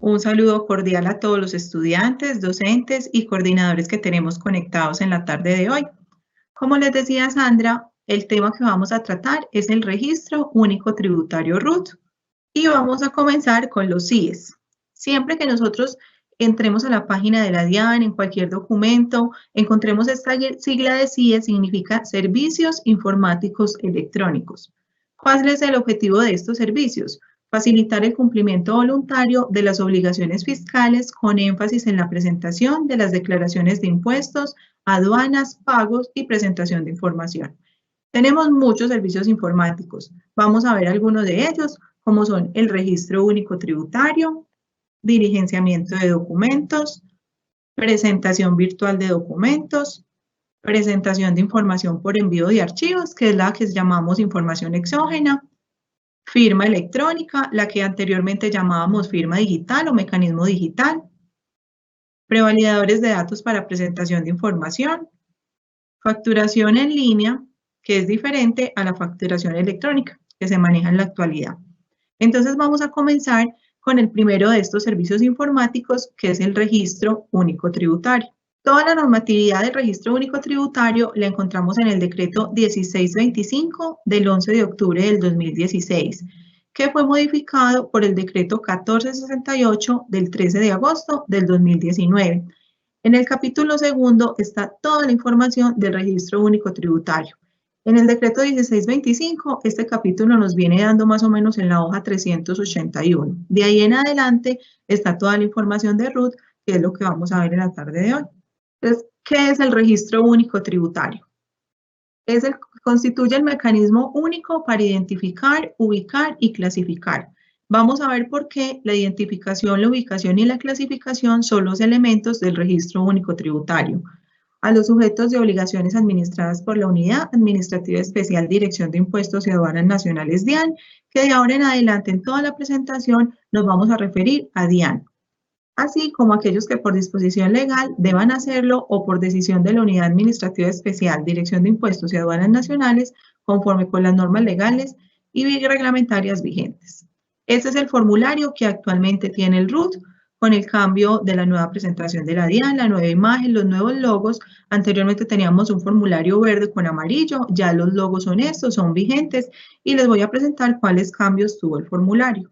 Un saludo cordial a todos los estudiantes, docentes y coordinadores que tenemos conectados en la tarde de hoy. Como les decía Sandra, el tema que vamos a tratar es el Registro Único Tributario RUT y vamos a comenzar con los CIES. Siempre que nosotros entremos a la página de la DIAN, en cualquier documento, encontremos esta sigla de CIES, significa Servicios Informáticos Electrónicos. ¿Cuál es el objetivo de estos servicios? Facilitar el cumplimiento voluntario de las obligaciones fiscales con énfasis en la presentación de las declaraciones de impuestos, aduanas, pagos y presentación de información. Tenemos muchos servicios informáticos. Vamos a ver algunos de ellos, como son el Registro Único Tributario, diligenciamiento de documentos, presentación virtual de documentos, presentación de información por envío de archivos, que es la que llamamos información exógena, firma electrónica, la que anteriormente llamábamos firma digital o mecanismo digital, prevalidadores de datos para presentación de información, facturación en línea, que es diferente a la facturación electrónica que se maneja en la actualidad. Entonces vamos a comenzar con el primero de estos servicios informáticos, que es el Registro Único Tributario. Toda la normatividad del Registro Único Tributario la encontramos en el decreto 1625 del 11 de octubre del 2016, que fue modificado por el decreto 1468 del 13 de agosto del 2019. En el capítulo segundo está toda la información del Registro Único Tributario. En el decreto 1625, este capítulo nos viene dando más o menos en la hoja 381. De ahí en adelante está toda la información de RUT, que es lo que vamos a ver en la tarde de hoy. Entonces, ¿qué es el Registro Único Tributario? Constituye el mecanismo único para identificar, ubicar y clasificar. Vamos a ver por qué la identificación, la ubicación y la clasificación son los elementos del Registro Único Tributario. A los sujetos de obligaciones administradas por la Unidad Administrativa Especial Dirección de Impuestos y Aduanas Nacionales DIAN, que de ahora en adelante en toda la presentación nos vamos a referir a DIAN, así como aquellos que por disposición legal deban hacerlo o por decisión de la Unidad Administrativa Especial Dirección de Impuestos y Aduanas Nacionales, conforme con las normas legales y reglamentarias vigentes. Este es el formulario que actualmente tiene el RUT, con el cambio de la nueva presentación de la DIAN, la nueva imagen, los nuevos logos. Anteriormente teníamos un formulario verde con amarillo, ya los logos son estos, son vigentes, y les voy a presentar cuáles cambios tuvo el formulario.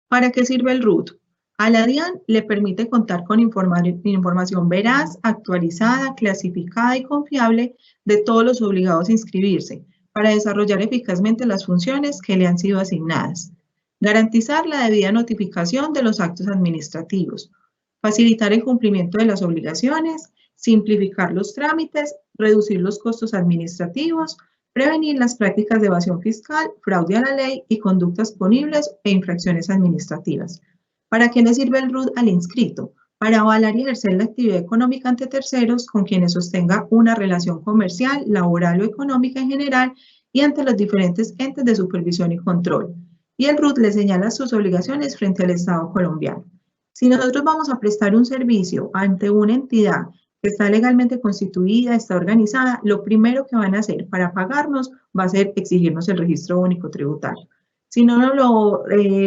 ¿Para qué sirve el RUT? A la DIAN le permite contar con información veraz, actualizada, clasificada y confiable de todos los obligados a inscribirse para desarrollar eficazmente las funciones que le han sido asignadas. Garantizar la debida notificación de los actos administrativos, facilitar el cumplimiento de las obligaciones, simplificar los trámites, reducir los costos administrativos, prevenir las prácticas de evasión fiscal, fraude a la ley y conductas punibles e infracciones administrativas. ¿Para qué le sirve el RUT al inscrito? Para avalar y ejercer la actividad económica ante terceros con quienes sostenga una relación comercial, laboral o económica en general y ante los diferentes entes de supervisión y control. Y el RUT le señala sus obligaciones frente al Estado colombiano. Si nosotros vamos a prestar un servicio ante una entidad que está legalmente constituida, está organizada, lo primero que van a hacer para pagarnos va a ser exigirnos el Registro Único Tributario. Si no nos lo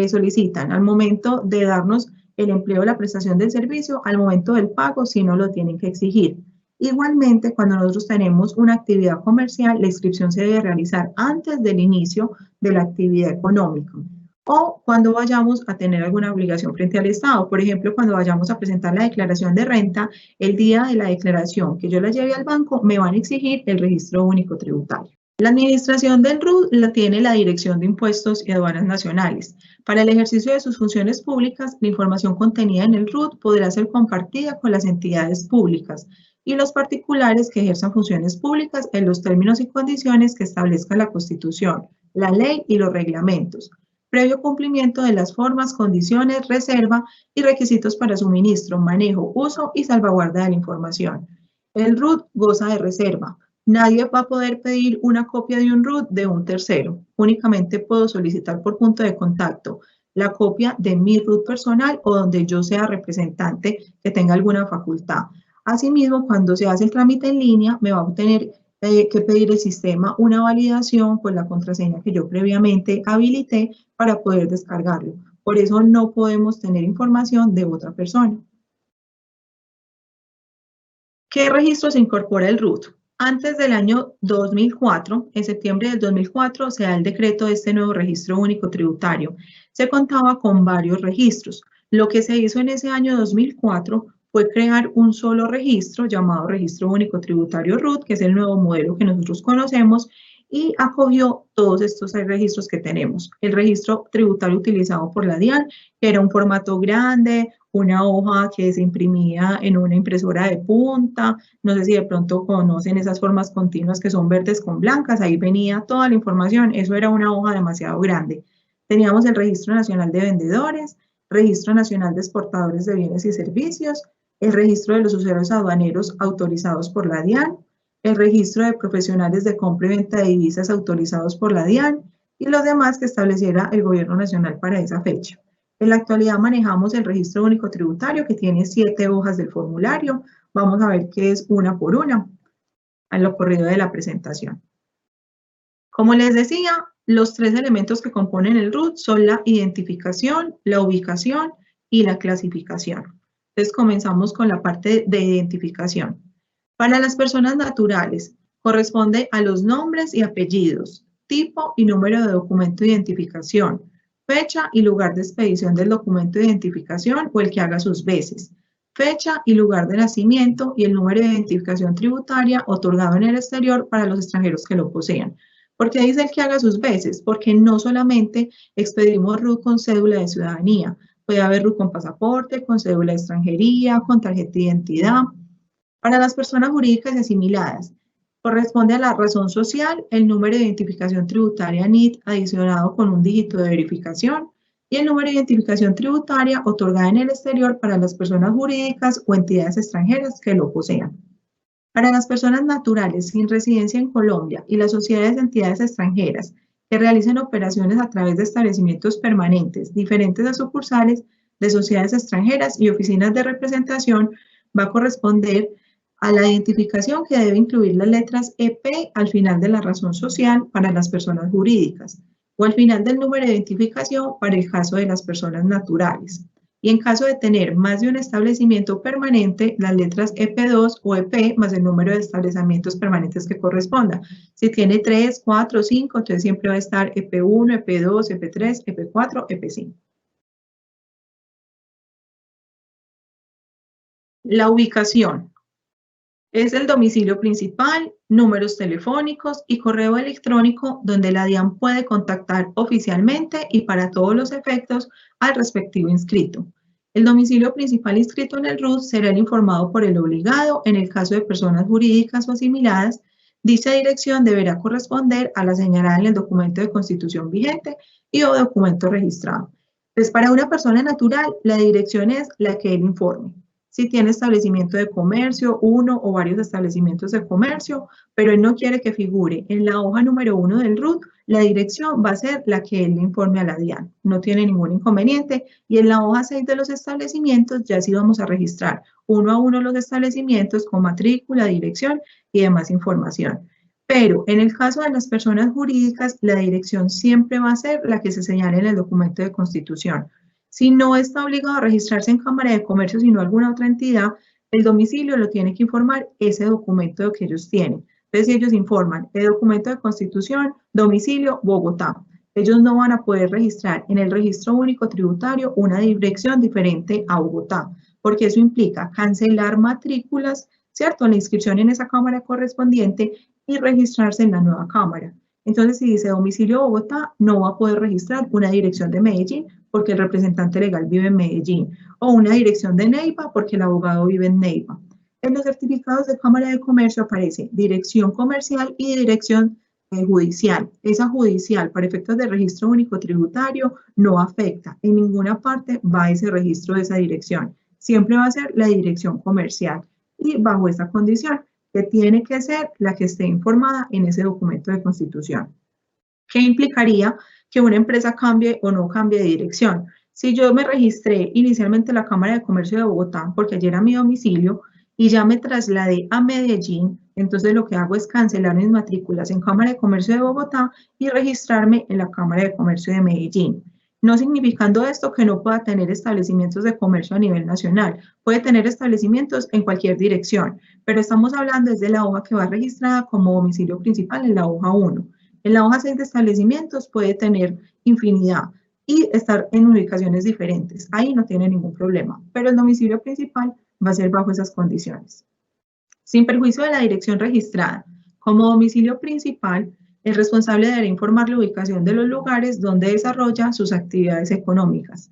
solicitan al momento de darnos el empleo de la prestación del servicio, al momento del pago, si no lo tienen que exigir. Igualmente, cuando nosotros tenemos una actividad comercial, la inscripción se debe realizar antes del inicio de la actividad económica o cuando vayamos a tener alguna obligación frente al Estado. Por ejemplo, cuando vayamos a presentar la declaración de renta, el día de la declaración que yo la lleve al banco, me van a exigir el Registro Único Tributario. La administración del RUT la tiene la Dirección de Impuestos y Aduanas Nacionales. Para el ejercicio de sus funciones públicas, la información contenida en el RUT podrá ser compartida con las entidades públicas y los particulares que ejerzan funciones públicas en los términos y condiciones que establezca la Constitución, la ley y los reglamentos, previo cumplimiento de las formas, condiciones, reserva y requisitos para suministro, manejo, uso y salvaguarda de la información. El RUT goza de reserva. Nadie va a poder pedir una copia de un RUT de un tercero. Únicamente puedo solicitar por punto de contacto la copia de mi RUT personal o donde yo sea representante que tenga alguna facultad. Asimismo, cuando se hace el trámite en línea, me va a tener que pedir el sistema una validación con la contraseña que yo previamente habilité para poder descargarlo. Por eso no podemos tener información de otra persona. ¿Qué registro se incorpora el RUT? Antes del año 2004, en septiembre del 2004, se da el decreto de este nuevo registro único tributario. Se contaba con varios registros. Lo que se hizo en ese año 2004 fue crear un solo registro llamado Registro Único Tributario RUT, que es el nuevo modelo que nosotros conocemos, y acogió todos estos registros que tenemos. El registro tributario utilizado por la DIAN, que era un formato grande, una hoja que se imprimía en una impresora de punta, no sé si de pronto conocen esas formas continuas que son verdes con blancas, ahí venía toda la información, eso era una hoja demasiado grande. Teníamos el Registro Nacional de Vendedores, Registro Nacional de Exportadores de Bienes y Servicios, el Registro de los Usuarios Aduaneros autorizados por la DIAN, el Registro de Profesionales de Compra y Venta de Divisas autorizados por la DIAN y los demás que estableciera el Gobierno Nacional para esa fecha. En la actualidad manejamos el Registro Único Tributario que tiene 7 hojas del formulario. Vamos a ver qué es una por una a lo corrido de la presentación. Como les decía, los 3 elementos que componen el RUT son la identificación, la ubicación y la clasificación. Entonces comenzamos con la parte de identificación. Para las personas naturales corresponde a los nombres y apellidos, tipo y número de documento de identificación, fecha y lugar de expedición del documento de identificación o el que haga sus veces, fecha y lugar de nacimiento y el número de identificación tributaria otorgado en el exterior para los extranjeros que lo posean. ¿Por qué dice el que haga sus veces? Porque no solamente expedimos RUT con cédula de ciudadanía, puede haber RUT con pasaporte, con cédula de extranjería, con tarjeta de identidad. Para las personas jurídicas y asimiladas, corresponde a la razón social, el número de identificación tributaria NIT adicionado con un dígito de verificación y el número de identificación tributaria otorgada en el exterior para las personas jurídicas o entidades extranjeras que lo posean. Para las personas naturales sin residencia en Colombia y las sociedades de entidades extranjeras que realicen operaciones a través de establecimientos permanentes diferentes a sucursales de sociedades extranjeras y oficinas de representación, va a corresponder a la identificación que debe incluir las letras EP al final de la razón social para las personas jurídicas o al final del número de identificación para el caso de las personas naturales. Y en caso de tener más de un establecimiento permanente, las letras EP2 o EP más el número de establecimientos permanentes que corresponda. Si tiene 3, 4, 5, entonces siempre va a estar EP1, EP2, EP3, EP4, EP5. La ubicación. Es el domicilio principal, números telefónicos y correo electrónico donde la DIAN puede contactar oficialmente y para todos los efectos al respectivo inscrito. El domicilio principal inscrito en el RUT será el informado por el obligado. En el caso de personas jurídicas o asimiladas, dicha dirección deberá corresponder a la señalada en el documento de constitución vigente y o documento registrado. Pues para una persona natural, la dirección es la que él informe. Si tiene establecimiento de comercio, uno o varios establecimientos de comercio, pero él no quiere que figure en la hoja número 1 del RUT, la dirección va a ser la que él le informe a la DIAN. No tiene ningún inconveniente. Y en la hoja 6 de los establecimientos ya sí vamos a registrar uno a uno los establecimientos con matrícula, dirección y demás información. Pero en el caso de las personas jurídicas, la dirección siempre va a ser la que se señale en el documento de constitución. Si no está obligado a registrarse en Cámara de Comercio, sino alguna otra entidad, el domicilio lo tiene que informar ese documento que ellos tienen. Entonces, si ellos informan el documento de constitución, domicilio, Bogotá. Ellos no van a poder registrar en el registro único tributario una dirección diferente a Bogotá, porque eso implica cancelar matrículas, ¿cierto? La inscripción en esa cámara correspondiente y registrarse en la nueva cámara. Entonces, si dice domicilio Bogotá, no va a poder registrar una dirección de Medellín porque el representante legal vive en Medellín, o una dirección de Neiva porque el abogado vive en Neiva. En los certificados de Cámara de Comercio aparece dirección comercial y dirección judicial. Esa judicial, para efectos de registro único tributario, no afecta. En ninguna parte va ese registro de esa dirección. Siempre va a ser la dirección comercial. Y bajo esa condición, que tiene que ser la que esté informada en ese documento de constitución. ¿Qué implicaría que una empresa cambie o no cambie de dirección? Si yo me registré inicialmente en la Cámara de Comercio de Bogotá, porque ayer era mi domicilio, y ya me trasladé a Medellín, entonces lo que hago es cancelar mis matrículas en Cámara de Comercio de Bogotá y registrarme en la Cámara de Comercio de Medellín. no significando esto que no pueda tener establecimientos de comercio a nivel nacional. Puede tener establecimientos en cualquier dirección, pero estamos hablando desde la hoja que va registrada como domicilio principal en la hoja 1. En la hoja 6 de establecimientos puede tener infinidad y estar en ubicaciones diferentes. Ahí no tiene ningún problema, pero el domicilio principal va a ser bajo esas condiciones. Sin perjuicio de la dirección registrada, como domicilio principal, el responsable deberá informar la ubicación de los lugares donde desarrolla sus actividades económicas.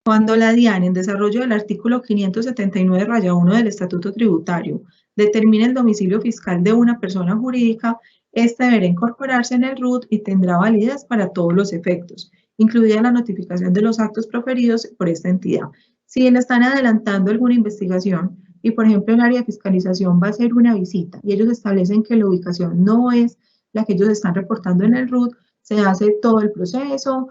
Cuando la DIAN, en desarrollo del artículo 579-1 del Estatuto Tributario, determine el domicilio fiscal de una persona jurídica, ésta deberá incorporarse en el RUT y tendrá validez para todos los efectos, incluida la notificación de los actos proferidos por esta entidad. Si le están adelantando alguna investigación y, por ejemplo, el área de fiscalización va a hacer una visita y ellos establecen que la ubicación no es la que ellos están reportando en el RUT, se hace todo el proceso,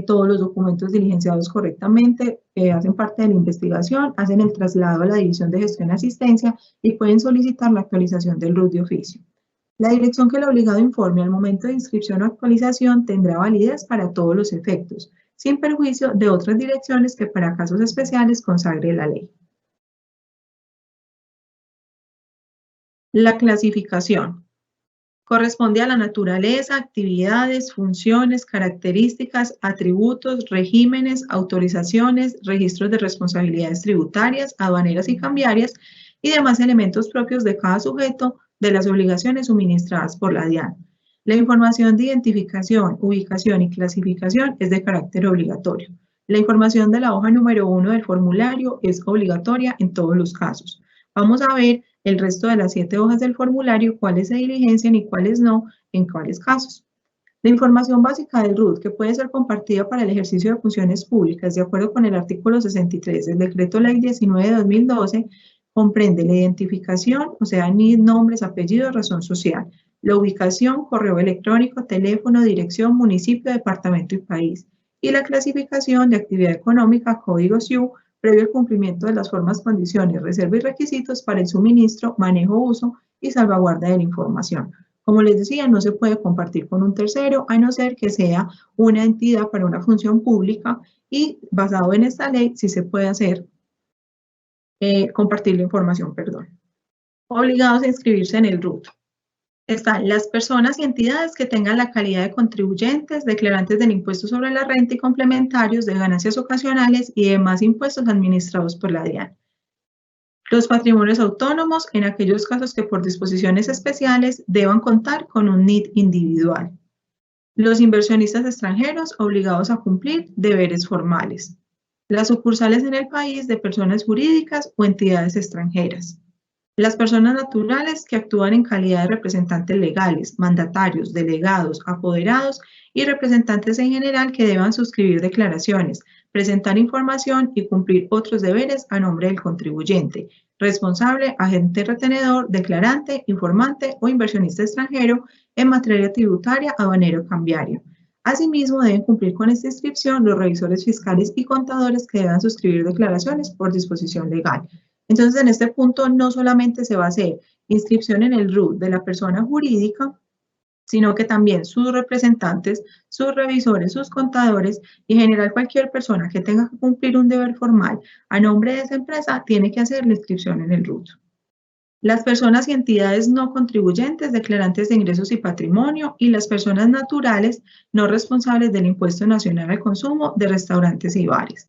todos los documentos diligenciados correctamente, hacen parte de la investigación, hacen el traslado a la División de Gestión y Asistencia y pueden solicitar la actualización del RUT de oficio. La dirección que el obligado informe al momento de inscripción o actualización tendrá validez para todos los efectos, sin perjuicio de otras direcciones que para casos especiales consagre la ley. La clasificación corresponde a la naturaleza, actividades, funciones, características, atributos, regímenes, autorizaciones, registros de responsabilidades tributarias, aduaneras y cambiarias y demás elementos propios de cada sujeto de las obligaciones suministradas por la DIAN. La información de identificación, ubicación y clasificación es de carácter obligatorio. La información de la hoja número 1 del formulario es obligatoria en todos los casos. Vamos a ver el resto de las 7 hojas del formulario, cuáles se diligencian y cuáles no, en cuáles casos. La información básica del RUT, que puede ser compartida para el ejercicio de funciones públicas, de acuerdo con el artículo 63 del Decreto Ley 19 de 2012, comprende la identificación, o sea, NID, nombres, apellidos, razón social, la ubicación, correo electrónico, teléfono, dirección, municipio, departamento y país, y la clasificación de actividad económica, código SIU, previo al cumplimiento de las formas, condiciones, reserva y requisitos para el suministro, manejo, uso y salvaguarda de la información. Como les decía, no se puede compartir con un tercero, a no ser que sea una entidad para una función pública y basado en esta ley sí se puede hacer compartir la información, Obligados a inscribirse en el RUT. Están las personas y entidades que tengan la calidad de contribuyentes, declarantes del impuesto sobre la renta y complementarios de ganancias ocasionales y demás impuestos administrados por la DIAN. Los patrimonios autónomos en aquellos casos que por disposiciones especiales deban contar con un NID individual. Los inversionistas extranjeros obligados a cumplir deberes formales. Las sucursales en el país de personas jurídicas o entidades extranjeras. Las personas naturales que actúan en calidad de representantes legales, mandatarios, delegados, apoderados y representantes en general que deban suscribir declaraciones, presentar información y cumplir otros deberes a nombre del contribuyente, responsable, agente retenedor, declarante, informante o inversionista extranjero en materia tributaria, aduanero o cambiario. Asimismo, deben cumplir con esta inscripción los revisores fiscales y contadores que deban suscribir declaraciones por disposición legal. Entonces, en este punto no solamente se va a hacer inscripción en el RUT de la persona jurídica, sino que también sus representantes, sus revisores, sus contadores y en general cualquier persona que tenga que cumplir un deber formal a nombre de esa empresa tiene que hacer la inscripción en el RUT. Las personas y entidades no contribuyentes, declarantes de ingresos y patrimonio, y las personas naturales no responsables del impuesto nacional al consumo de restaurantes y bares.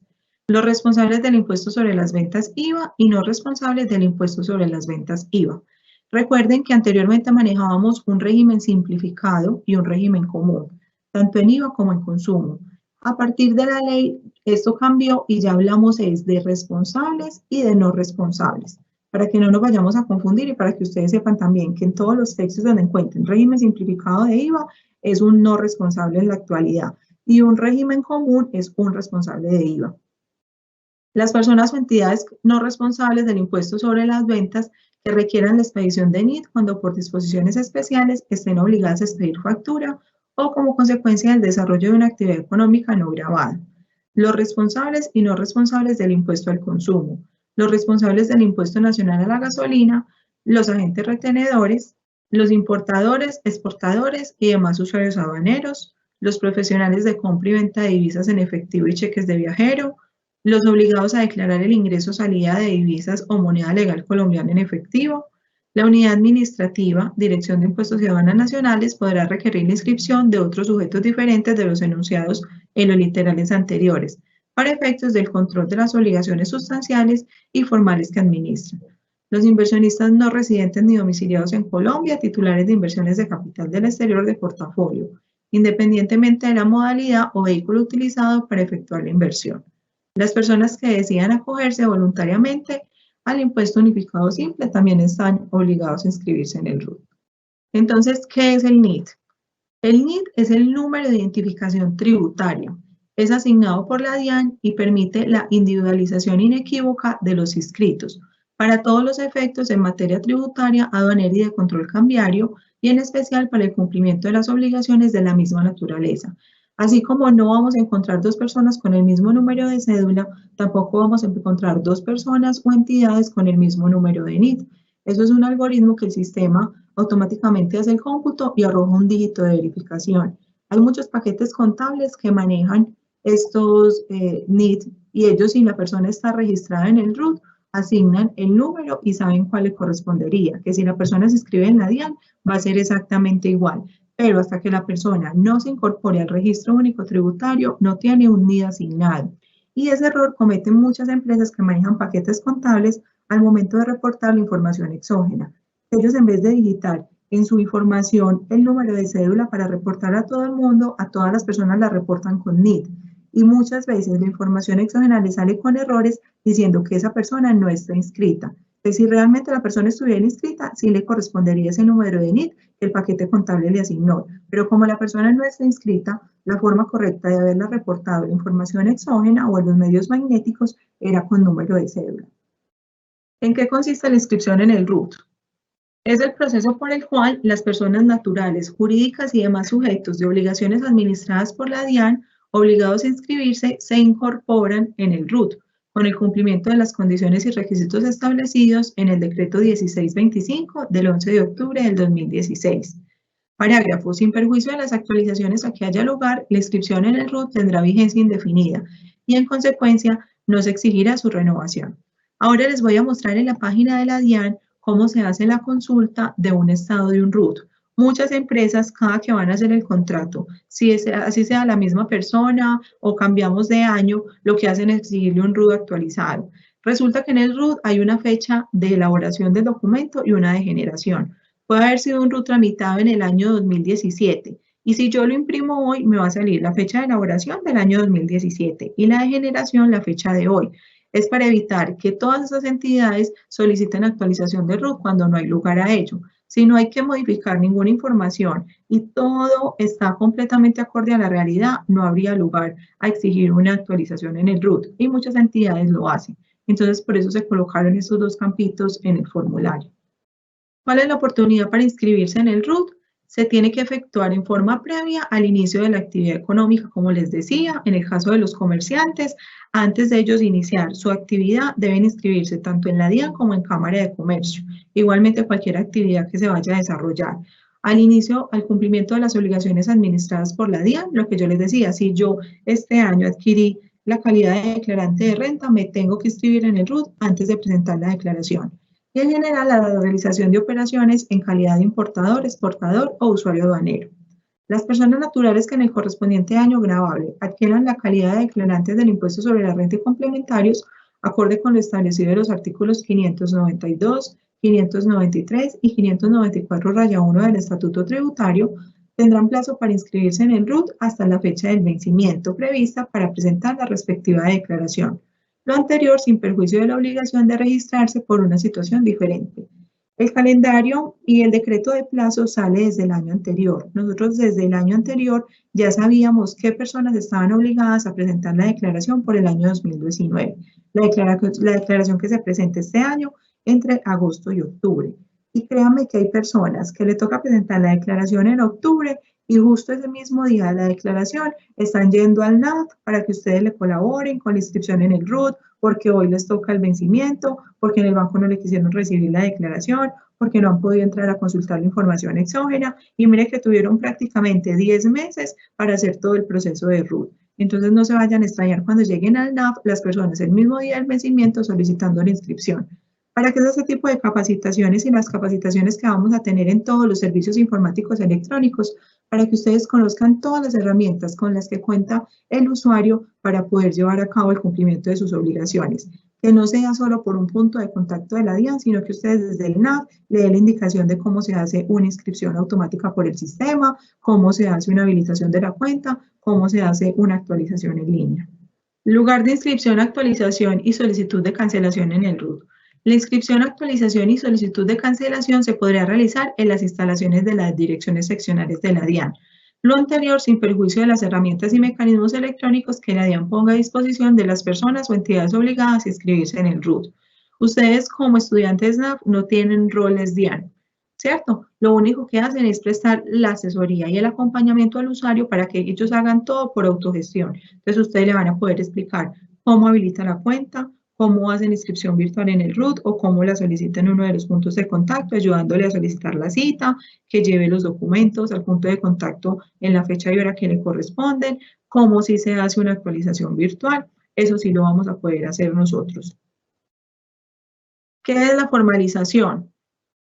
Los responsables del impuesto sobre las ventas IVA y no responsables del impuesto sobre las ventas IVA. Recuerden que anteriormente manejábamos un régimen simplificado y un régimen común, tanto en IVA como en consumo. A partir de la ley, esto cambió y ya hablamos de responsables y de no responsables, para que no nos vayamos a confundir y para que ustedes sepan también que en todos los textos donde encuentren régimen simplificado de IVA es un no responsable en la actualidad y un régimen común es un responsable de IVA. Las personas o entidades no responsables del impuesto sobre las ventas que requieran la expedición de NID cuando por disposiciones especiales estén obligadas a expedir factura o como consecuencia del desarrollo de una actividad económica no gravada. Los responsables y no responsables del impuesto al consumo. Los responsables del impuesto nacional a la gasolina, los agentes retenedores, los importadores, exportadores y demás usuarios aduaneros, los profesionales de compra y venta de divisas en efectivo y cheques de viajero, los obligados a declarar el ingreso o salida de divisas o moneda legal colombiana en efectivo. La unidad administrativa, Dirección de Impuestos y Aduanas Nacionales, podrá requerir la inscripción de otros sujetos diferentes de los enunciados en los literales anteriores, para efectos del control de las obligaciones sustanciales y formales que administran. Los inversionistas no residentes ni domiciliados en Colombia, titulares de inversiones de capital del exterior de portafolio, independientemente de la modalidad o vehículo utilizado para efectuar la inversión. Las personas que decidan acogerse voluntariamente al impuesto unificado simple también están obligados a inscribirse en el RUT. Entonces, ¿qué es el NIT? El NIT es el número de identificación tributaria. Es asignado por la DIAN y permite la individualización inequívoca de los inscritos para todos los efectos en materia tributaria, aduanera y de control cambiario, y en especial para el cumplimiento de las obligaciones de la misma naturaleza. Así como no vamos a encontrar dos personas con el mismo número de cédula, tampoco vamos a encontrar dos personas o entidades con el mismo número de NIT. Eso es un algoritmo que el sistema automáticamente hace el cómputo y arroja un dígito de verificación. Hay muchos paquetes contables que manejan estos NIT y ellos, si la persona está registrada en el RUT, asignan el número y saben cuál le correspondería, que si la persona se inscribe en la DIAN va a ser exactamente igual, pero hasta que la persona no se incorpore al registro único tributario no tiene un NID asignado. Y ese error cometen muchas empresas que manejan paquetes contables al momento de reportar la información exógena. Ellos, en vez de digitar en su información el número de cédula para reportar a todo el mundo, a todas las personas la reportan con NID. Y muchas veces la información exógena le sale con errores diciendo que esa persona no está inscrita. Entonces, si realmente la persona estuviera inscrita, sí le correspondería ese número de NID que el paquete contable le asignó. Pero como la persona no está inscrita, la forma correcta de haberla reportado la información exógena o en los medios magnéticos era con número de cédula. ¿En qué consiste la inscripción en el RUT? Es el proceso por el cual las personas naturales, jurídicas y demás sujetos de obligaciones administradas por la DIAN obligados a inscribirse se incorporan en el RUT con el cumplimiento de las condiciones y requisitos establecidos en el decreto 1625 del 11 de octubre del 2016. Parágrafo. Sin perjuicio de las actualizaciones a que haya lugar, la inscripción en el RUT tendrá vigencia indefinida y en consecuencia no se exigirá su renovación. Ahora les voy a mostrar en la página de la DIAN cómo se hace la consulta de un estado de un RUT. Muchas empresas, cada que van a hacer el contrato, si así sea la misma persona o cambiamos de año, lo que hacen es exigirle un RUT actualizado. Resulta que en el RUT hay una fecha de elaboración del documento y una de generación. Puede haber sido un RUT tramitado en el año 2017 y si yo lo imprimo hoy, me va a salir la fecha de elaboración del año 2017 y la de generación la fecha de hoy. Es para evitar que todas esas entidades soliciten actualización de RUT cuando no hay lugar a ello. Si no hay que modificar ninguna información y todo está completamente acorde a la realidad, no habría lugar a exigir una actualización en el RUT y muchas entidades lo hacen. Entonces, por eso se colocaron estos dos campitos en el formulario. ¿Cuál es la oportunidad para inscribirse en el RUT? Se tiene que efectuar en forma previa al inicio de la actividad económica, como les decía, en el caso de los comerciantes, antes de ellos iniciar su actividad, deben inscribirse tanto en la DIAN como en Cámara de Comercio. Igualmente, cualquier actividad que se vaya a desarrollar. Al inicio, al cumplimiento de las obligaciones administradas por la DIAN, lo que yo les decía, si yo este año adquirí la calidad de declarante de renta, me tengo que inscribir en el RUT antes de presentar la declaración. Y en general, la realización de operaciones en calidad de importador, exportador o usuario aduanero. Las personas naturales que en el correspondiente año gravable adquieran la calidad de declarantes del impuesto sobre la renta y complementarios, acorde con lo establecido en los artículos 592, 593 y 594-1 del Estatuto Tributario, tendrán plazo para inscribirse en el RUT hasta la fecha del vencimiento prevista para presentar la respectiva declaración. Lo anterior sin perjuicio de la obligación de registrarse por una situación diferente. El calendario y el decreto de plazo sale desde el año anterior. Nosotros desde el año anterior ya sabíamos qué personas estaban obligadas a presentar la declaración por el año 2019. La declaración que se presenta este año entre agosto y octubre. Y créanme que hay personas que le toca presentar la declaración en octubre y justo ese mismo día de la declaración están yendo al NAF para que ustedes le colaboren con la inscripción en el RUT, porque hoy les toca el vencimiento, porque en el banco no le quisieron recibir la declaración, porque no han podido entrar a consultar la información exógena, y mire que tuvieron prácticamente 10 meses para hacer todo el proceso de RUT. Entonces no se vayan a extrañar cuando lleguen al NAF las personas el mismo día del vencimiento solicitando la inscripción. Para que ese tipo de capacitaciones y las capacitaciones que vamos a tener en todos los servicios informáticos electrónicos, para que ustedes conozcan todas las herramientas con las que cuenta el usuario para poder llevar a cabo el cumplimiento de sus obligaciones. Que no sea solo por un punto de contacto de la DIAN, sino que ustedes desde el NAF le den la indicación de cómo se hace una inscripción automática por el sistema, cómo se hace una habilitación de la cuenta, cómo se hace una actualización en línea. Lugar de inscripción, actualización y solicitud de cancelación en el RUT. La inscripción, actualización y solicitud de cancelación se podrá realizar en las instalaciones de las direcciones seccionales de la DIAN. Lo anterior sin perjuicio de las herramientas y mecanismos electrónicos que la DIAN ponga a disposición de las personas o entidades obligadas a inscribirse en el RUT. Ustedes como estudiantes NAF no tienen roles DIAN, ¿cierto? Lo único que hacen es prestar la asesoría y el acompañamiento al usuario para que ellos hagan todo por autogestión. Entonces ustedes le van a poder explicar cómo habilita la cuenta, cómo hacen inscripción virtual en el RUT o cómo la solicitan en uno de los puntos de contacto, ayudándole a solicitar la cita, que lleve los documentos al punto de contacto en la fecha y hora que le corresponden, cómo si se hace una actualización virtual. Eso sí lo vamos a poder hacer nosotros. ¿Qué es la formalización?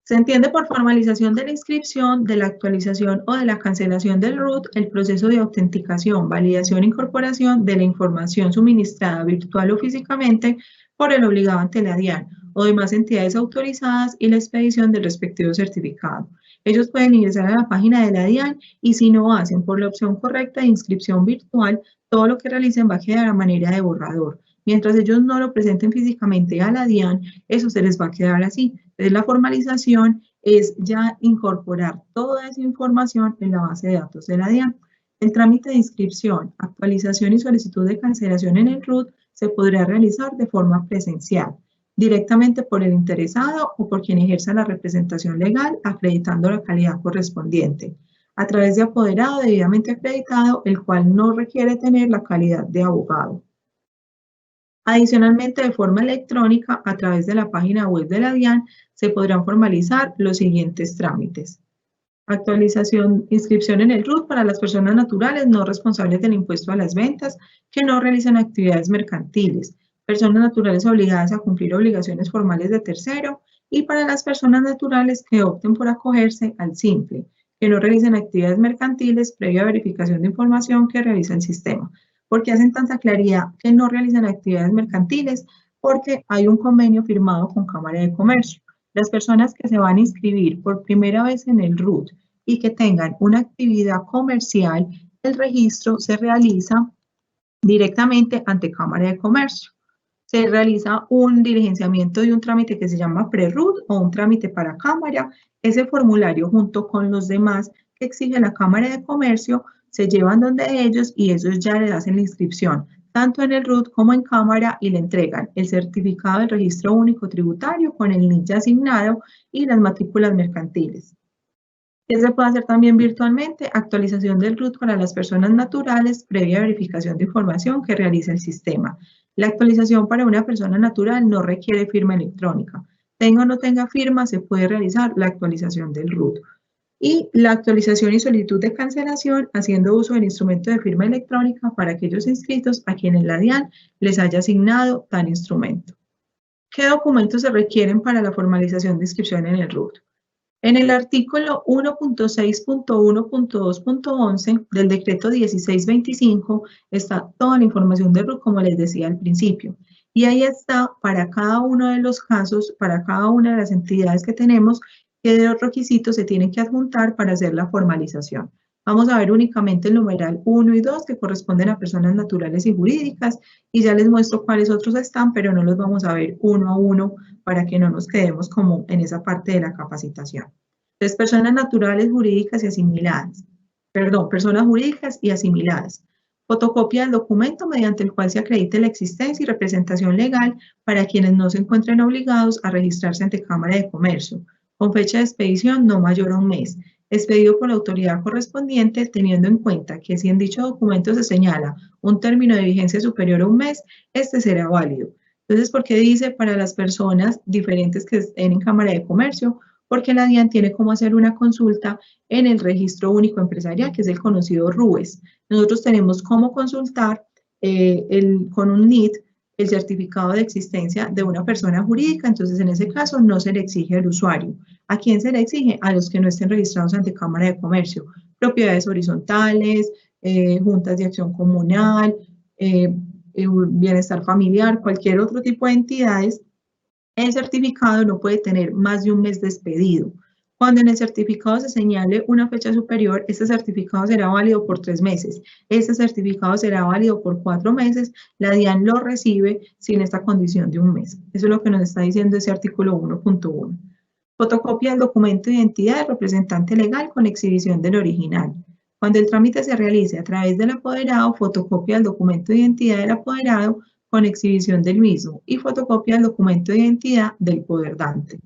Se entiende por formalización de la inscripción, de la actualización o de la cancelación del RUT el proceso de autenticación, validación e incorporación de la información suministrada virtual o físicamente por el obligado ante la DIAN o demás entidades autorizadas y la expedición del respectivo certificado. Ellos pueden ingresar a la página de la DIAN y si no hacen por la opción correcta de inscripción virtual, todo lo que realicen va a quedar a manera de borrador. Mientras ellos no lo presenten físicamente a la DIAN, eso se les va a quedar así. Entonces, la formalización es ya incorporar toda esa información en la base de datos de la DIAN. El trámite de inscripción, actualización y solicitud de cancelación en el RUT se podrá realizar de forma presencial, directamente por el interesado o por quien ejerza la representación legal, acreditando la calidad correspondiente, a través de apoderado debidamente acreditado, el cual no requiere tener la calidad de abogado. Adicionalmente, de forma electrónica, a través de la página web de la DIAN, se podrán formalizar los siguientes trámites. Actualización, inscripción en el RUT para las personas naturales no responsables del impuesto a las ventas que no realizan actividades mercantiles, personas naturales obligadas a cumplir obligaciones formales de tercero y para las personas naturales que opten por acogerse al simple, que no realicen actividades mercantiles previa verificación de información que realiza el sistema. ¿Por qué hacen tanta claridad que no realizan actividades mercantiles? Porque hay un convenio firmado con Cámara de Comercio. Las personas que se van a inscribir por primera vez en el RUT y que tengan una actividad comercial, el registro se realiza directamente ante Cámara de Comercio. Se realiza un diligenciamiento de un trámite que se llama pre-RUT o un trámite para Cámara. Ese formulario junto con los demás que exige la Cámara de Comercio se llevan donde ellos y ellos ya les hacen la inscripción, tanto en el RUT como en Cámara, y le entregan el certificado del registro único tributario con el NIT ya asignado y las matrículas mercantiles. ¿Qué se puede hacer también virtualmente? Actualización del RUT para las personas naturales previa verificación de información que realiza el sistema. La actualización para una persona natural no requiere firma electrónica. Tenga o no tenga firma, se puede realizar la actualización del RUT. Y la actualización y solicitud de cancelación haciendo uso del instrumento de firma electrónica para aquellos inscritos a quienes la DIAN les haya asignado tal instrumento. ¿Qué documentos se requieren para la formalización de inscripción en el RUT? En el artículo 1.6.1.2.11 del decreto 1625 está toda la información del RUT, como les decía al principio. Y ahí está para cada uno de los casos, para cada una de las entidades que tenemos, qué requisitos se tienen que adjuntar para hacer la formalización. Vamos a ver únicamente el numeral 1 y 2 que corresponden a personas naturales y jurídicas y ya les muestro cuáles otros están, pero no los vamos a ver uno a uno para que no nos quedemos como en esa parte de la capacitación. Entonces, personas naturales, jurídicas y asimiladas. Perdón, personas jurídicas y asimiladas. Fotocopia del documento mediante el cual se acredite la existencia y representación legal para quienes no se encuentren obligados a registrarse ante Cámara de Comercio, con fecha de expedición no mayor a un mes. expedido por la autoridad correspondiente, teniendo en cuenta que si en dicho documento se señala un término de vigencia superior a un mes, este será válido. Entonces, ¿por qué dice para las personas diferentes que estén en Cámara de Comercio? Porque la DIAN tiene como hacer una consulta en el Registro Único Empresarial, que es el conocido RUES. Nosotros tenemos cómo consultar con un NID el certificado de existencia de una persona jurídica, entonces en ese caso no se le exige al usuario. ¿A quién se le exige? A los que no estén registrados ante Cámara de Comercio, propiedades horizontales, juntas de acción comunal, bienestar familiar, cualquier otro tipo de entidades. El certificado no puede tener más de un mes de expedido. Cuando en el certificado se señale una fecha superior, este certificado será válido por 3 meses. Este certificado será válido por 4 meses. La DIAN lo recibe sin esta condición de un mes. Eso es lo que nos está diciendo ese artículo 1.1. Fotocopia del documento de identidad del representante legal con exhibición del original. Cuando el trámite se realice a través del apoderado, fotocopia del documento de identidad del apoderado con exhibición del mismo y fotocopia del documento de identidad del poder dante.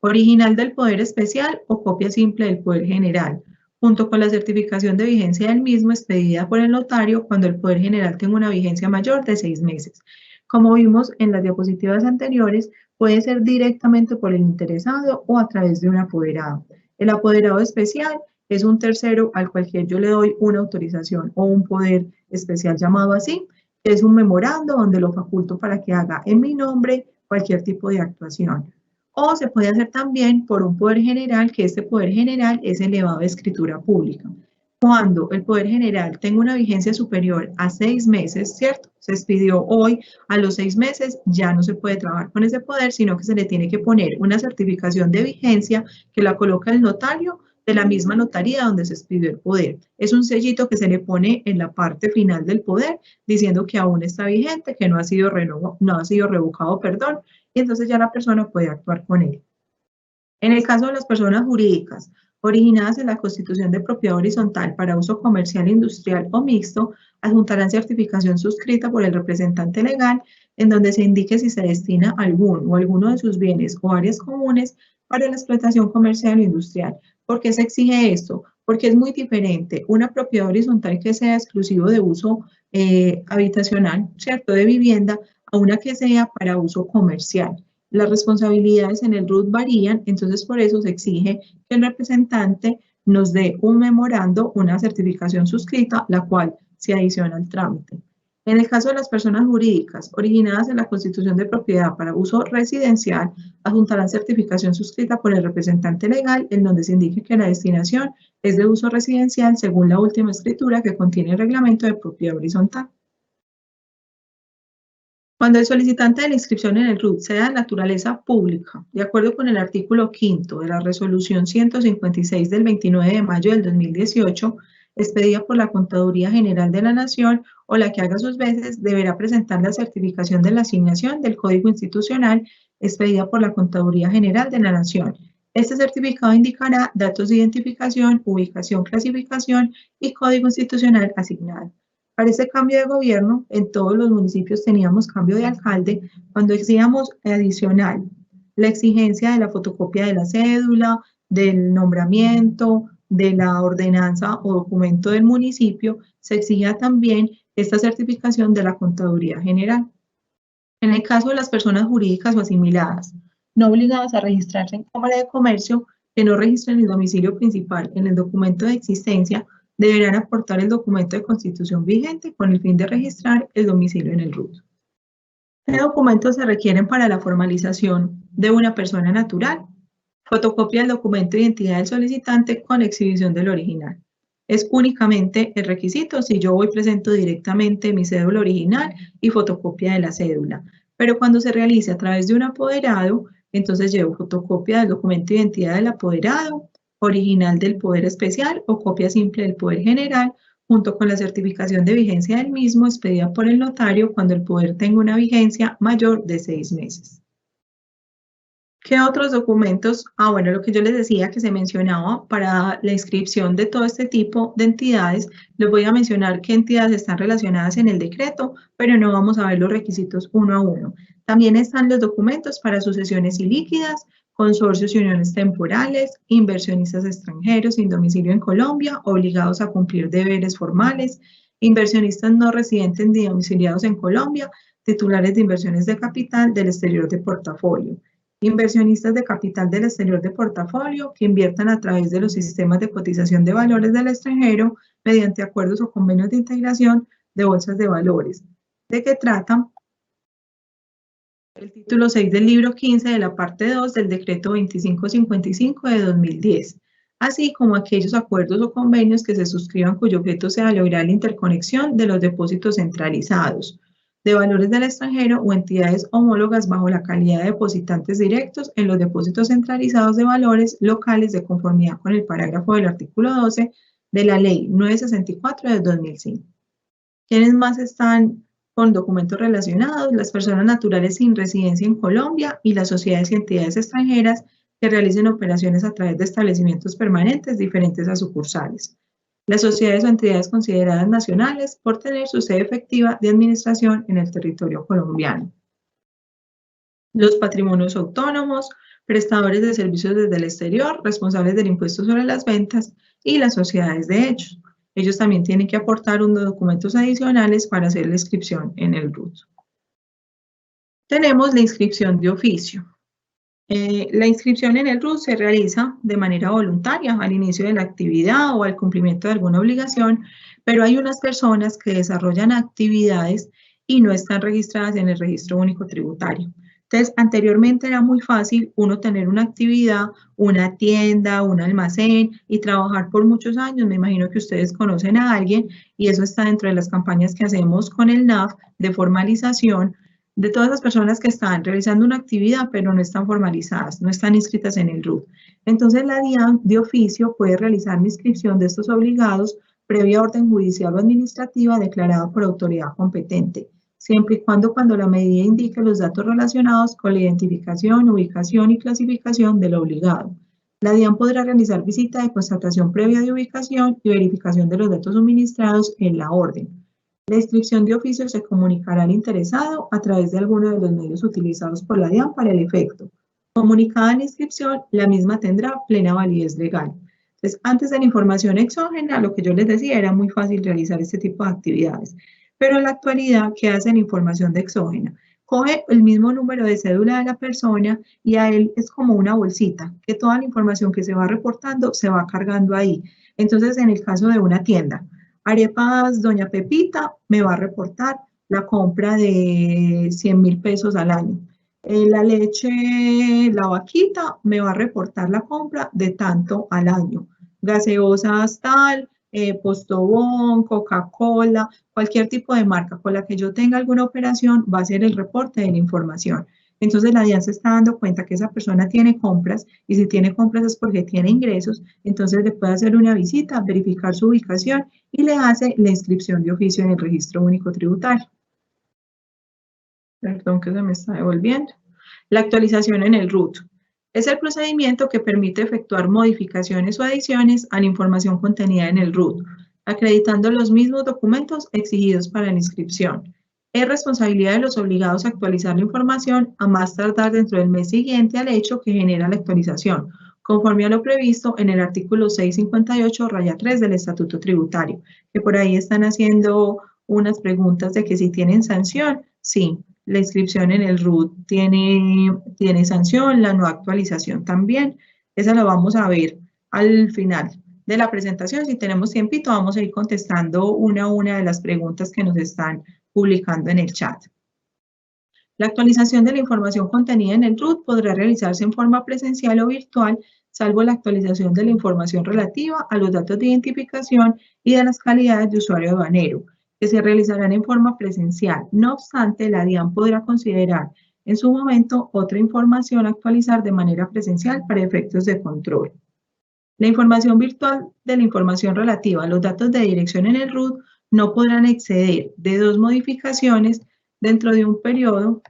Original del poder especial o copia simple del poder general, junto con la certificación de vigencia del mismo expedida por el notario cuando el poder general tenga una vigencia mayor de 6 meses. Como vimos en las diapositivas anteriores, puede ser directamente por el interesado o a través de un apoderado. El apoderado especial es un tercero al cual yo le doy una autorización o un poder especial llamado así. Es un memorando donde lo faculto para que haga en mi nombre cualquier tipo de actuación. O se puede hacer también por un poder general, que este poder general es elevado de escritura pública. Cuando el poder general tenga una vigencia superior a 6 meses, ¿cierto? Se expidió hoy, a los 6 meses ya no se puede trabajar con ese poder, sino que se le tiene que poner una certificación de vigencia que la coloca el notario de la misma notaría donde se expidió el poder. Es un sellito que se le pone en la parte final del poder diciendo que aún está vigente, que no ha sido revocado, perdón, y entonces ya la persona puede actuar con él. En el caso de las personas jurídicas originadas en la constitución de propiedad horizontal para uso comercial, industrial o mixto, adjuntarán certificación suscrita por el representante legal en donde se indique si se destina alguno de sus bienes o áreas comunes para la explotación comercial o industrial. ¿Por qué se exige esto? Porque es muy diferente una propiedad horizontal que sea exclusivo de uso habitacional, ¿cierto?, de vivienda, a una que sea para uso comercial. Las responsabilidades en el RUT varían, entonces por eso se exige que el representante nos dé un memorando, una certificación suscrita, la cual se adiciona al trámite. En el caso de las personas jurídicas originadas en la constitución de propiedad para uso residencial, adjuntarán certificación suscrita por el representante legal en donde se indique que la destinación es de uso residencial según la última escritura que contiene el reglamento de propiedad horizontal. Cuando el solicitante de la inscripción en el RUT sea de naturaleza pública, de acuerdo con el artículo 5 de la resolución 156 del 29 de mayo del 2018, expedida por la Contaduría General de la Nación o la que haga sus veces, deberá presentar la certificación de la asignación del Código Institucional expedida por la Contaduría General de la Nación. Este certificado indicará datos de identificación, ubicación, clasificación y Código Institucional asignado. Para este cambio de gobierno, en todos los municipios teníamos cambio de alcalde cuando exigíamos adicional la exigencia de la fotocopia de la cédula, del nombramiento, de la ordenanza o documento del municipio, se exigía también esta certificación de la Contaduría General. En el caso de las personas jurídicas o asimiladas, no obligadas a registrarse en Cámara de Comercio, que no registren el domicilio principal en el documento de existencia, deberán aportar el documento de constitución vigente con el fin de registrar el domicilio en el RUT. ¿Qué documentos se requieren para la formalización de una persona natural? Fotocopia del documento de identidad del solicitante con exhibición del original. Es únicamente el requisito si yo voy presento directamente mi cédula original y fotocopia de la cédula. Pero cuando se realice a través de un apoderado, entonces llevo fotocopia del documento de identidad del apoderado, original del poder especial o copia simple del poder general, junto con la certificación de vigencia del mismo expedida por el notario cuando el poder tenga una vigencia mayor de 6 meses. ¿Qué otros documentos? Bueno, lo que yo les decía que se mencionaba para la inscripción de todo este tipo de entidades, les voy a mencionar qué entidades están relacionadas en el decreto, pero no vamos a ver los requisitos uno a uno. También están los documentos para sucesiones ilíquidas, consorcios y uniones temporales, inversionistas extranjeros sin domicilio en Colombia, obligados a cumplir deberes formales, inversionistas no residentes ni domiciliados en Colombia, titulares de inversiones de capital del exterior de portafolio. Inversionistas de capital del exterior de portafolio que inviertan a través de los sistemas de cotización de valores del extranjero mediante acuerdos o convenios de integración de bolsas de valores. ¿De qué trata? El título 6 del libro 15 de la parte 2 del decreto 2555 de 2010, así como aquellos acuerdos o convenios que se suscriban cuyo objeto sea lograr la interconexión de los depósitos centralizados de valores del extranjero o entidades homólogas bajo la calidad de depositantes directos en los depósitos centralizados de valores locales de conformidad con el parágrafo del artículo 12 de la Ley 964 de 2005. ¿Quiénes más están con documentos relacionados? Las personas naturales sin residencia en Colombia y las sociedades y entidades extranjeras que realicen operaciones a través de establecimientos permanentes diferentes a sucursales. Las sociedades o entidades consideradas nacionales por tener su sede efectiva de administración en el territorio colombiano. Los patrimonios autónomos, prestadores de servicios desde el exterior, responsables del impuesto sobre las ventas y las sociedades de hechos. Ellos también tienen que aportar unos documentos adicionales para hacer la inscripción en el RUT. Tenemos la inscripción de oficio. La inscripción en el RUT se realiza de manera voluntaria al inicio de la actividad o al cumplimiento de alguna obligación, pero hay unas personas que desarrollan actividades y no están registradas en el Registro Único Tributario. Entonces, anteriormente era muy fácil uno tener una actividad, una tienda, un almacén y trabajar por muchos años. Me imagino que ustedes conocen a alguien y eso está dentro de las campañas que hacemos con el NAF de formalización de todas las personas que están realizando una actividad pero no están formalizadas, no están inscritas en el RUT. Entonces la DIAN de oficio puede realizar la inscripción de estos obligados previa orden judicial o administrativa declarada por autoridad competente, siempre y cuando la medida indique los datos relacionados con la identificación, ubicación y clasificación del obligado. La DIAN podrá realizar visita de constatación previa de ubicación y verificación de los datos suministrados en la orden. La inscripción de oficio se comunicará al interesado a través de alguno de los medios utilizados por la DIAN para el efecto. Comunicada la inscripción, la misma tendrá plena validez legal. Entonces, antes de la información exógena, lo que yo les decía, era muy fácil realizar este tipo de actividades. Pero en la actualidad, ¿qué hace la información de exógena? Coge el mismo número de cédula de la persona y a él es como una bolsita, que toda la información que se va reportando se va cargando ahí. Entonces, en el caso de una tienda, Arepas Doña Pepita me va a reportar la compra de 100.000 pesos al año. La leche, la vaquita, me va a reportar la compra de tanto al año. Gaseosas tal, Postobón, Coca-Cola, cualquier tipo de marca con la que yo tenga alguna operación va a ser el reporte de la información. Entonces la DIAN se está dando cuenta que esa persona tiene compras y si tiene compras es porque tiene ingresos, entonces le puede hacer una visita, verificar su ubicación y le hace la inscripción de oficio en el Registro Único Tributario. Perdón que se me está devolviendo. La actualización en el RUT. Es el procedimiento que permite efectuar modificaciones o adiciones a la información contenida en el RUT, acreditando los mismos documentos exigidos para la inscripción. Es responsabilidad de los obligados a actualizar la información a más tardar dentro del mes siguiente al hecho que genera la actualización, conforme a lo previsto en el artículo 658-3 del Estatuto Tributario, que por ahí están haciendo unas preguntas de que si tienen sanción. Sí, la inscripción en el RUT tiene sanción, la no actualización también. Esa la vamos a ver al final de la presentación. Si tenemos tiempito, vamos a ir contestando una a una de las preguntas que nos están publicando en el chat. La actualización de la información contenida en el RUT podrá realizarse en forma presencial o virtual, salvo la actualización de la información relativa a los datos de identificación y de las calidades de usuario aduanero, que se realizarán en forma presencial. No obstante, la DIAN podrá considerar en su momento otra información a actualizar de manera presencial para efectos de control. La información virtual de la información relativa a los datos de dirección en el RUT no podrán exceder de 2 modificaciones dentro de un periodo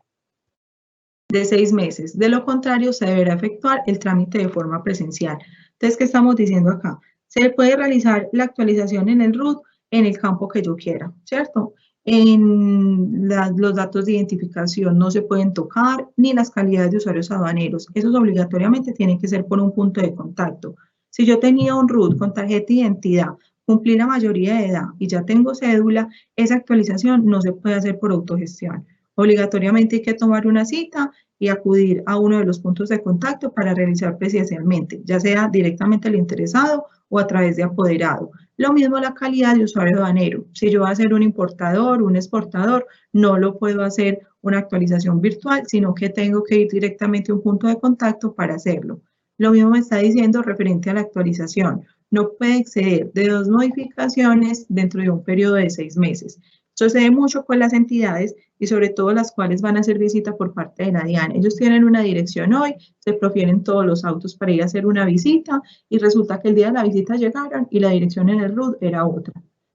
de 6 meses. De lo contrario, se deberá efectuar el trámite de forma presencial. Entonces, ¿qué estamos diciendo acá? Se puede realizar la actualización en el RUT en el campo que yo quiera, ¿cierto? Los datos de identificación no se pueden tocar, ni las calidades de usuarios aduaneros. Esos obligatoriamente tienen que ser por un punto de contacto. Si yo tenía un RUT con tarjeta de identidad, cumplí la mayoría de edad y ya tengo cédula, esa actualización no se puede hacer por autogestión. Obligatoriamente hay que tomar una cita y acudir a uno de los puntos de contacto para realizar presencialmente, ya sea directamente al interesado o a través de apoderado. Lo mismo la calidad de usuario aduanero. Si yo voy a ser un importador, un exportador, no lo puedo hacer una actualización virtual, sino que tengo que ir directamente a un punto de contacto para hacerlo. Lo mismo me está diciendo referente a la actualización. No puede exceder de 2 modificaciones dentro de un periodo de 6 meses. Sucede mucho con las entidades y sobre todo las cuales van a hacer visita por parte de la DIAN. Ellos tienen una dirección hoy, se profieren todos los autos para ir a hacer una visita y resulta que el día de la visita llegaron y la dirección en el RUT era otra.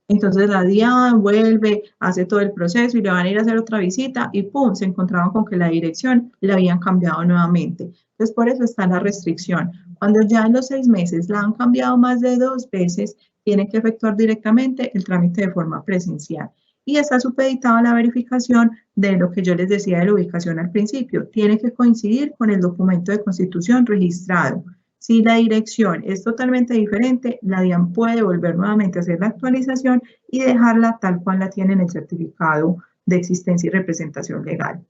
Entonces la DIAN vuelve, hace todo el proceso y le van a ir a hacer otra visita y ¡pum! Se encontraban con que la dirección la habían cambiado nuevamente. Entonces por eso está la restricción. Cuando ya en los 6 meses la han cambiado más de 2 veces, tienen que efectuar directamente el trámite de forma presencial. Y está supeditada la verificación de lo que yo les decía de la ubicación al principio. Tiene que coincidir con el documento de constitución registrado. Si la dirección es totalmente diferente, la DIAN puede volver nuevamente a hacer la actualización y dejarla tal cual la tiene en el certificado de existencia y representación legal.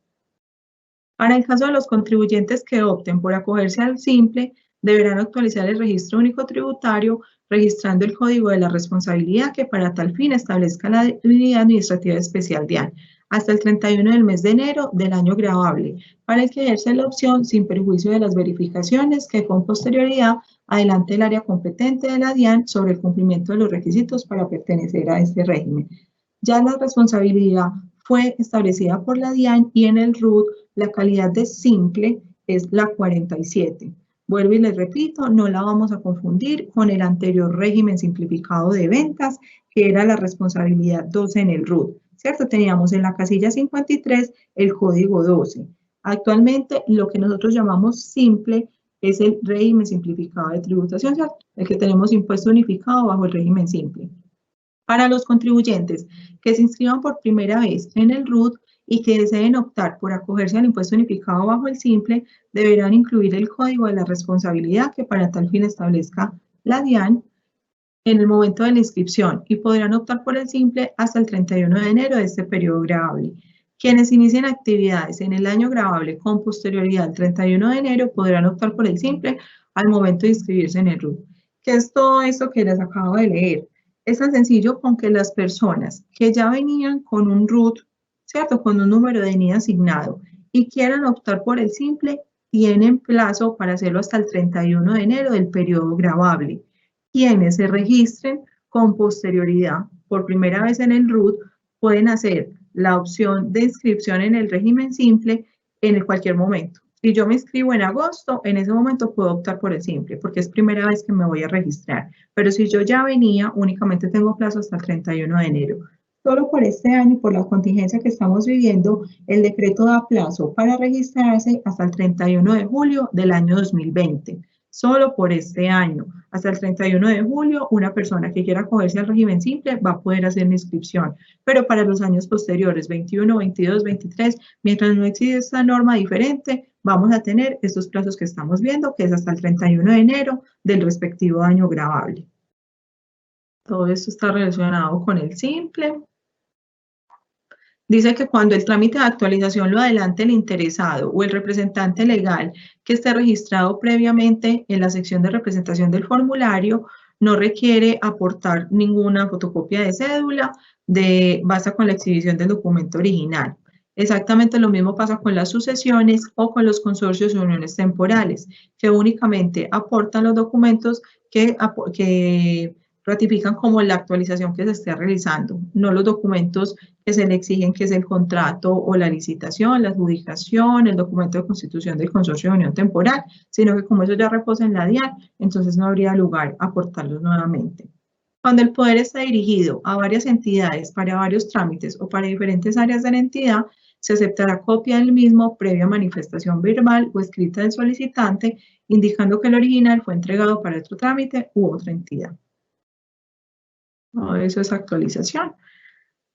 Para el caso de los contribuyentes que opten por acogerse al simple, deberán actualizar el registro único tributario registrando el código de la responsabilidad que para tal fin establezca la unidad administrativa especial DIAN hasta el 31 del mes de enero del año gravable, para el que ejerce la opción sin perjuicio de las verificaciones que con posterioridad adelante el área competente de la DIAN sobre el cumplimiento de los requisitos para pertenecer a este régimen. Ya la responsabilidad fue establecida por la DIAN y en el RUT la calidad de simple es la 47. Vuelvo y les repito, no la vamos a confundir con el anterior régimen simplificado de ventas, que era la responsabilidad 12 en el RUT, ¿cierto? Teníamos en la casilla 53 el código 12. Actualmente, lo que nosotros llamamos simple es el régimen simplificado de tributación, ¿cierto? El que tenemos impuesto unificado bajo el régimen simple. Para los contribuyentes que se inscriban por primera vez en el RUT y que deseen optar por acogerse al impuesto unificado bajo el simple, deberán incluir el código de la responsabilidad que para tal fin establezca la DIAN en el momento de la inscripción y podrán optar por el simple hasta el 31 de enero de este periodo gravable. Quienes inicien actividades en el año gravable con posterioridad al 31 de enero podrán optar por el simple al momento de inscribirse en el RUT. ¿Qué es todo esto que les acabo de leer? Es tan sencillo con que las personas que ya venían con un RUT, ¿cierto? Con un número de NID asignado y quieran optar por el simple, tienen plazo para hacerlo hasta el 31 de enero del periodo gravable. Quienes se registren con posterioridad por primera vez en el RUT pueden hacer la opción de inscripción en el régimen simple en cualquier momento. Si yo me inscribo en agosto, en ese momento puedo optar por el simple, porque es primera vez que me voy a registrar. Pero si yo ya venía, únicamente tengo plazo hasta el 31 de enero. Solo por este año y por la contingencia que estamos viviendo, el decreto da plazo para registrarse hasta el 31 de julio del año 2020. Solo por este año, hasta el 31 de julio, una persona que quiera acogerse al régimen simple va a poder hacer la inscripción. Pero para los años posteriores, 21, 22, 23, mientras no existe esta norma diferente, vamos a tener estos plazos que estamos viendo, que es hasta el 31 de enero del respectivo año gravable. Todo esto está relacionado con el simple. Dice que cuando el trámite de actualización lo adelante el interesado o el representante legal que esté registrado previamente en la sección de representación del formulario, no requiere aportar ninguna fotocopia de cédula, basta con la exhibición del documento original. Exactamente lo mismo pasa con las sucesiones o con los consorcios y uniones temporales, que únicamente aportan los documentos que ratifican como la actualización que se esté realizando, no los documentos que se le exigen, que es el contrato o la licitación, la adjudicación, el documento de constitución del consorcio de unión temporal, sino que como eso ya reposa en la DIAN, entonces no habría lugar a aportarlos nuevamente. Cuando el poder está dirigido a varias entidades para varios trámites o para diferentes áreas de la entidad, se aceptará copia del mismo previa manifestación verbal o escrita del solicitante, indicando que el original fue entregado para otro trámite u otra entidad. Eso es actualización.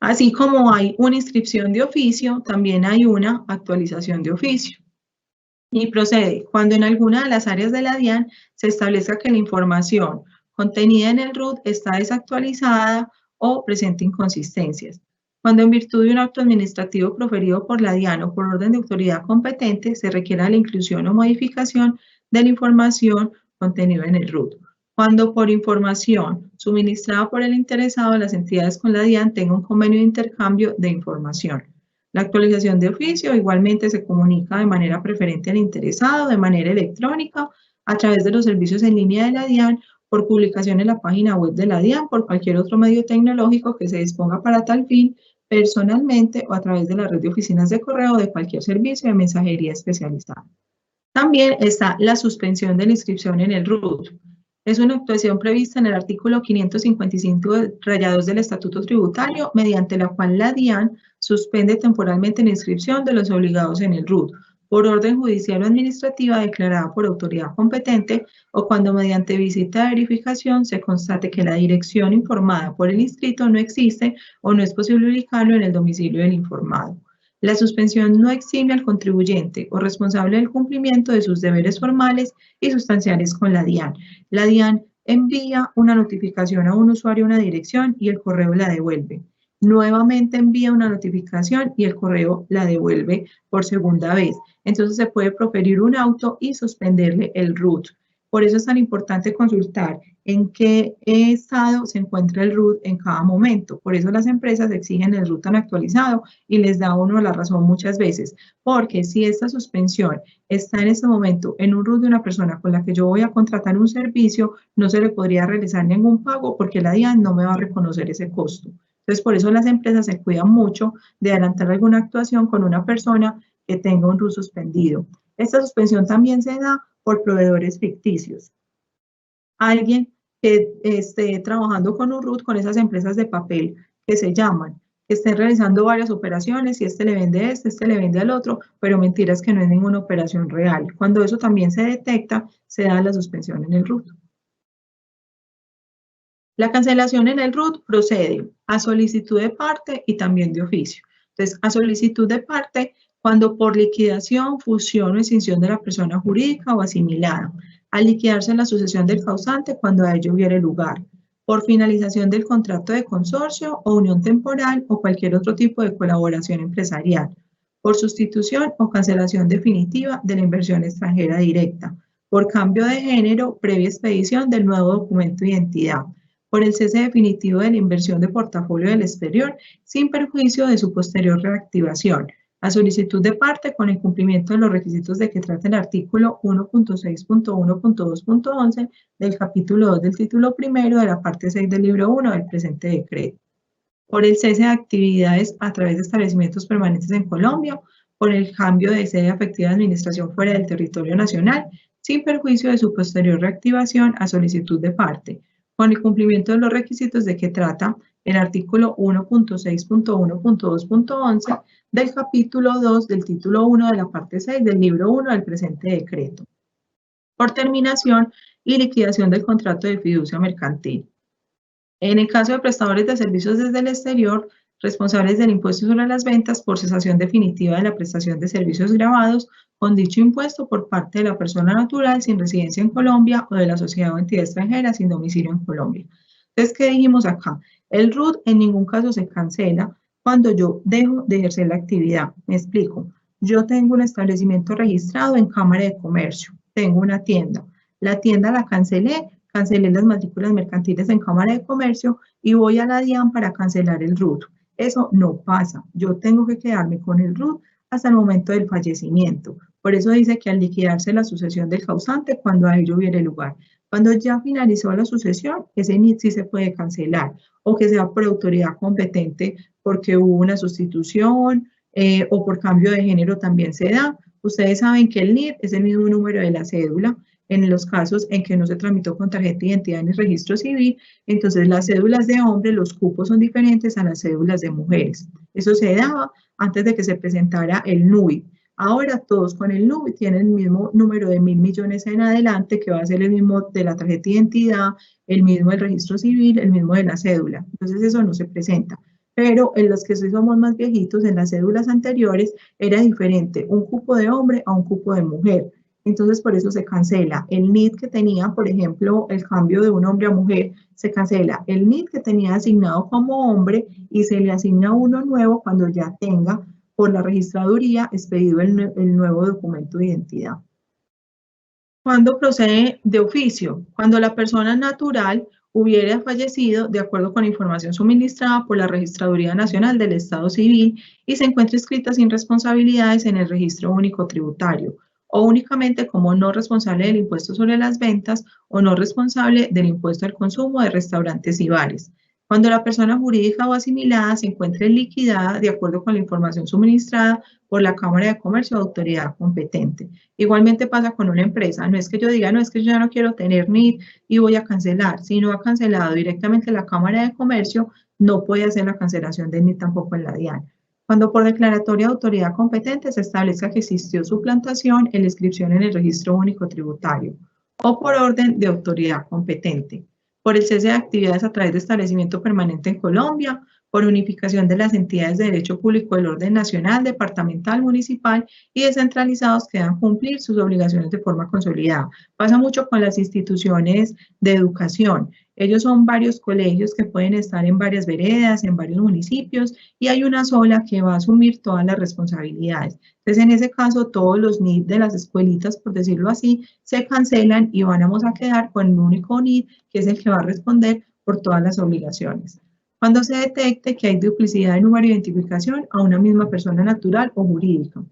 Así como hay una inscripción de oficio, también hay una actualización de oficio. Y procede cuando en alguna de las áreas de la DIAN se establezca que la información contenida en el RUT está desactualizada o presenta inconsistencias. Cuando en virtud de un acto administrativo proferido por la DIAN o por orden de autoridad competente se requiera la inclusión o modificación de la información contenida en el RUT. Cuando por información suministrada por el interesado las entidades con la DIAN tengan un convenio de intercambio de información. La actualización de oficio igualmente se comunica de manera preferente al interesado, de manera electrónica, a través de los servicios en línea de la DIAN, por publicación en la página web de la DIAN, por cualquier otro medio tecnológico que se disponga para tal fin, personalmente o a través de la red de oficinas de correo de cualquier servicio de mensajería especializada. También está la suspensión de la inscripción en el RUT. Es una actuación prevista en el artículo 555-2 del Estatuto Tributario, mediante la cual la DIAN suspende temporalmente la inscripción de los obligados en el RUT, por orden judicial o administrativa declarada por autoridad competente o cuando mediante visita de verificación se constate que la dirección informada por el inscrito no existe o no es posible ubicarlo en el domicilio del informado. La suspensión no exime al contribuyente o responsable del cumplimiento de sus deberes formales y sustanciales con la DIAN. La DIAN envía una notificación a un usuario una dirección y el correo la devuelve. Nuevamente envía una notificación y el correo la devuelve por segunda vez. Entonces se puede proferir un auto y suspenderle el RUT. Por eso es tan importante consultar en qué estado se encuentra el RUT en cada momento. Por eso las empresas exigen el RUT tan actualizado y les da a uno la razón muchas veces. Porque si esta suspensión está en este momento en un RUT de una persona con la que yo voy a contratar un servicio, no se le podría realizar ningún pago porque la DIAN no me va a reconocer ese costo. Entonces, por eso las empresas se cuidan mucho de adelantar alguna actuación con una persona que tenga un RUT suspendido. Esta suspensión también se da por proveedores ficticios. Alguien que esté trabajando con un RUT con esas empresas de papel que se llaman, que estén realizando varias operaciones y este le vende a este le vende al otro, pero mentiras que no es ninguna operación real. Cuando eso también se detecta, se da la suspensión en el RUT. La cancelación en el RUT procede a solicitud de parte y también de oficio. Entonces, a solicitud de parte, cuando por liquidación, fusión o extinción de la persona jurídica o asimilada, al liquidarse la sucesión del causante cuando a ello hubiere lugar, por finalización del contrato de consorcio o unión temporal o cualquier otro tipo de colaboración empresarial, por sustitución o cancelación definitiva de la inversión extranjera directa, por cambio de género previa expedición del nuevo documento de identidad, por el cese definitivo de la inversión de portafolio del exterior sin perjuicio de su posterior reactivación, a solicitud de parte con el cumplimiento de los requisitos de que trata el artículo 1.6.1.2.11 del capítulo 2 del título primero de la parte 6 del libro 1 del presente decreto, por el cese de actividades a través de establecimientos permanentes en Colombia, por el cambio de sede efectiva de administración fuera del territorio nacional, sin perjuicio de su posterior reactivación a solicitud de parte, con el cumplimiento de los requisitos de que trata el artículo 1.6.1.2.11 del capítulo 2 del título 1 de la parte 6 del libro 1 del presente decreto, por terminación y liquidación del contrato de fiducia mercantil. En el caso de prestadores de servicios desde el exterior, responsables del impuesto sobre las ventas por cesación definitiva de la prestación de servicios grabados con dicho impuesto por parte de la persona natural sin residencia en Colombia o de la sociedad o entidad extranjera sin domicilio en Colombia. Entonces, ¿qué dijimos acá? El RUT en ningún caso se cancela cuando yo dejo de ejercer la actividad. Me explico. Yo tengo un establecimiento registrado en Cámara de Comercio. Tengo una tienda. La tienda la cancelé las matrículas mercantiles en Cámara de Comercio y voy a la DIAN para cancelar el RUT. Eso no pasa. Yo tengo que quedarme con el RUT hasta el momento del fallecimiento. Por eso dice que al liquidarse la sucesión del causante, cuando a ello hubiere lugar. Cuando ya finalizó la sucesión, ese NIT sí se puede cancelar o que sea por autoridad competente porque hubo una sustitución o por cambio de género también se da. Ustedes saben que el NIT es el mismo número de la cédula. En los casos en que no se tramitó con tarjeta de identidad en el registro civil, entonces las cédulas de hombres, los cupos son diferentes a las cédulas de mujeres. Eso se daba antes de que se presentara el NUI. Ahora todos con el NUI tienen el mismo número de 1.000 millones en adelante, que va a ser el mismo de la tarjeta de identidad, el mismo del registro civil, el mismo de la cédula. Entonces eso no se presenta. Pero en los que sí somos más viejitos, en las cédulas anteriores, era diferente un cupo de hombre a un cupo de mujer. Entonces, por eso se cancela el NID que tenía, por ejemplo, el cambio de un hombre a mujer, se cancela el NID que tenía asignado como hombre y se le asigna uno nuevo cuando ya tenga por la registraduría expedido el nuevo documento de identidad. Cuando procede de oficio, cuando la persona natural hubiera fallecido de acuerdo con la información suministrada por la Registraduría Nacional del Estado Civil y se encuentra inscrita sin responsabilidades en el Registro Único Tributario, o únicamente como no responsable del impuesto sobre las ventas o no responsable del impuesto al consumo de restaurantes y bares. Cuando la persona jurídica o asimilada se encuentre liquidada de acuerdo con la información suministrada por la Cámara de Comercio o autoridad competente. Igualmente pasa con una empresa, no es que yo diga, no es que yo ya no quiero tener NID y voy a cancelar, si no ha cancelado directamente la Cámara de Comercio, no puede hacer la cancelación de NID tampoco en la DIAN. Cuando por declaratoria de autoridad competente se establezca que existió suplantación en la inscripción en el Registro Único Tributario o por orden de autoridad competente, por el cese de actividades a través de establecimiento permanente en Colombia, por unificación de las entidades de derecho público del orden nacional, departamental, municipal y descentralizados que deban cumplir sus obligaciones de forma consolidada. Pasa mucho con las instituciones de educación. Ellos son varios colegios que pueden estar en varias veredas, en varios municipios, y hay una sola que va a asumir todas las responsabilidades. Entonces, en ese caso, todos los NID de las escuelitas, por decirlo así, se cancelan y vamos a quedar con un único NID, que es el que va a responder por todas las obligaciones. Cuando se detecte que hay duplicidad de número de identificación a una misma persona natural o jurídica.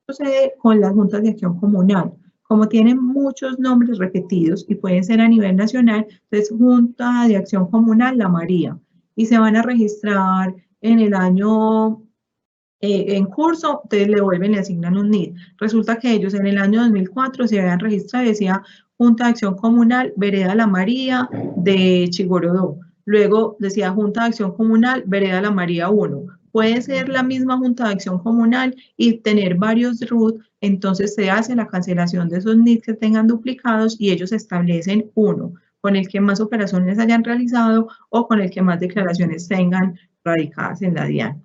Sucede con las juntas de acción comunal. Como tienen muchos nombres repetidos y pueden ser a nivel nacional, entonces Junta de Acción Comunal La María, y se van a registrar en el año en curso, entonces le vuelven, le asignan un NID. Resulta que ellos en el año 2004 se habían registrado y decía Junta de Acción Comunal Vereda La María de Chigorodó. Luego decía Junta de Acción Comunal Vereda La María 1. Puede ser la misma Junta de Acción Comunal y tener varios RUT, entonces se hace la cancelación de esos NID que tengan duplicados y ellos establecen uno con el que más operaciones hayan realizado o con el que más declaraciones tengan radicadas en la DIAN.